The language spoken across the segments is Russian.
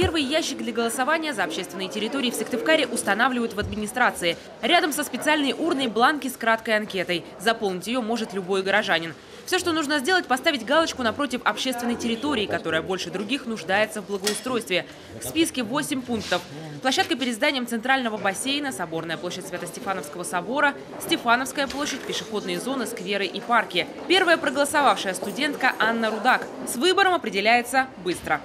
Первый ящик для голосования за общественные территории в Сыктывкаре устанавливают в администрации. Рядом со специальной урной бланки с краткой анкетой. Заполнить ее может любой горожанин. Все, что нужно сделать, поставить галочку напротив общественной территории, которая больше других нуждается в благоустройстве. В списке 8 пунктов. Площадка перед зданием центрального бассейна, Соборная площадь Свято-Стефановского собора, Стефановская площадь, пешеходные зоны, скверы и парки. Первая проголосовавшая студентка Анна Рудак. С выбором определяется быстро.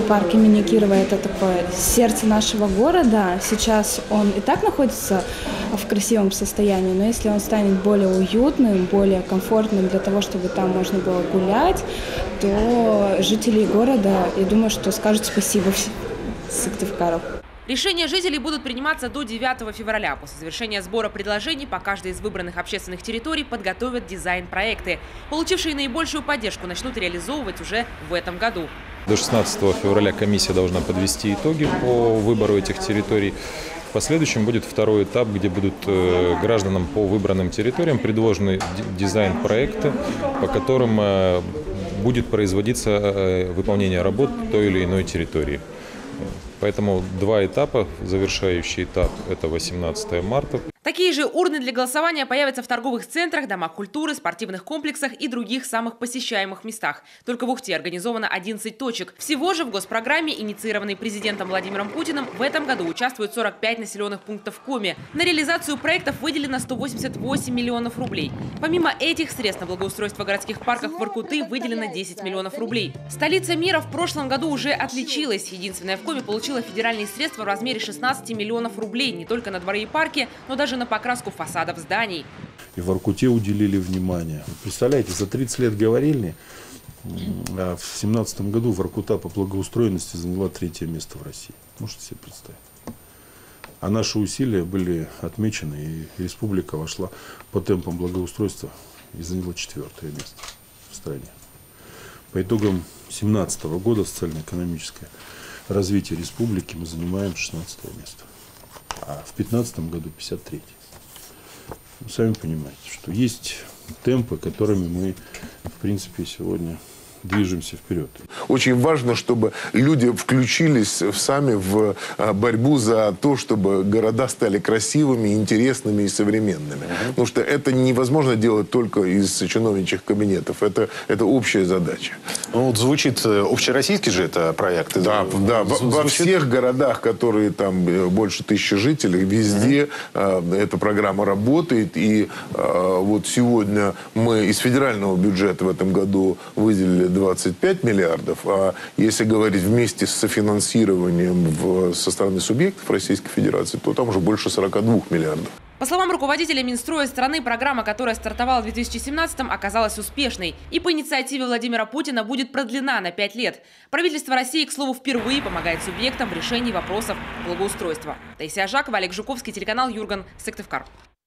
Парк имени Кирова – это такое сердце нашего города. Сейчас он и так находится в красивом состоянии, но если он станет более уютным, более комфортным для того, чтобы там можно было гулять, то жители города, я думаю, что скажут спасибо Сыктывкару. Решения жителей будут приниматься до 9 февраля. После завершения сбора предложений по каждой из выбранных общественных территорий подготовят дизайн-проекты. Получившие наибольшую поддержку начнут реализовывать уже в этом году. До 16 февраля комиссия должна подвести итоги по выбору этих территорий. В последующем будет второй этап, где будут гражданам по выбранным территориям предложены дизайн-проекты, по которым будет производиться выполнение работ той или иной территории. Поэтому два этапа. Завершающий этап – это 18 марта. Такие же урны для голосования появятся в торговых центрах, домах культуры, спортивных комплексах и других самых посещаемых местах. Только в Ухте организовано 11 точек. Всего же в госпрограмме, инициированной президентом Владимиром Путиным, в этом году участвуют 45 населенных пунктов в Коми. На реализацию проектов выделено 188 миллионов рублей. Помимо этих средств на благоустройство городских парков в Воркуты выделено 10 миллионов рублей. Столица мира в прошлом году уже отличилась. Единственная в Коми получила федеральные средства в размере 16 миллионов рублей не только на дворы и парки, но даже на покраску фасадов зданий. И в Воркуте уделили внимание. Представляете, за 30 лет говорильни, а в 2017 году Воркута по благоустроенности заняла 3-е место в России. Можете себе представить? А наши усилия были отмечены, и республика вошла по темпам благоустройства и заняла 4-е место в стране. По итогам 2017 года социально-экономическое развитие республики мы занимаем 16-е место. А в 2015 году 53-й. Вы сами понимаете, что есть темпы, которыми мы, в принципе, сегодня движемся вперед. Очень важно, чтобы люди включились сами в борьбу за то, чтобы города стали красивыми, интересными и современными. Потому что это невозможно делать только из чиновничьих кабинетов. Это общая задача. Ну, вот звучит общероссийский же это проект. Да, во всех городах, которые там больше 1000 жителей, везде эта программа работает. И вот сегодня мы из федерального бюджета в этом году выделили 25 миллиардов, а если говорить вместе с софинансированием со стороны субъектов Российской Федерации, то там уже больше 42 миллиардов. По словам руководителя Минстроя страны, программа, которая стартовала в 2017-м, оказалась успешной. И по инициативе Владимира Путина будет продлена на 5 лет. Правительство России, к слову, впервые помогает субъектам в решении вопросов благоустройства. Таисия Жакова, Олег Жуковский, телеканал Юрган, Сыктывкар.